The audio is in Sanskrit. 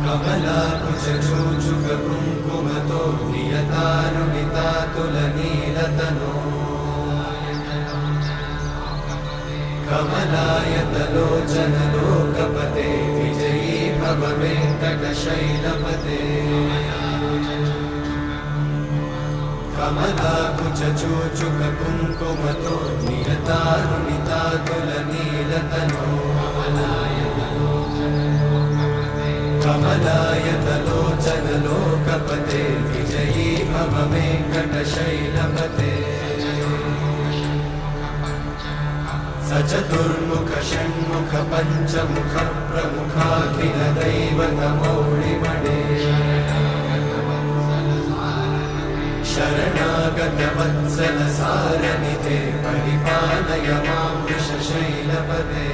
कमलाकुचूचुककुङ्कुमतो नियतारुणितातुलनीलतनो कमलायतलोचनलोकपते विजयी भव वेङ्कटशैलपते कमलाकुचूचुककुङ्कुमतो नियतारुणितातुलनीलतनो कमलायतलोचनलोकपते विजयी भव वेङ्कटशैलपते स चतुर्मुख षण्मुख पञ्चमुख प्रमुखाखिल दैवतमौळिमणे शरणागत वत्सल सारनिधे परिपालय मां वृषशैलपते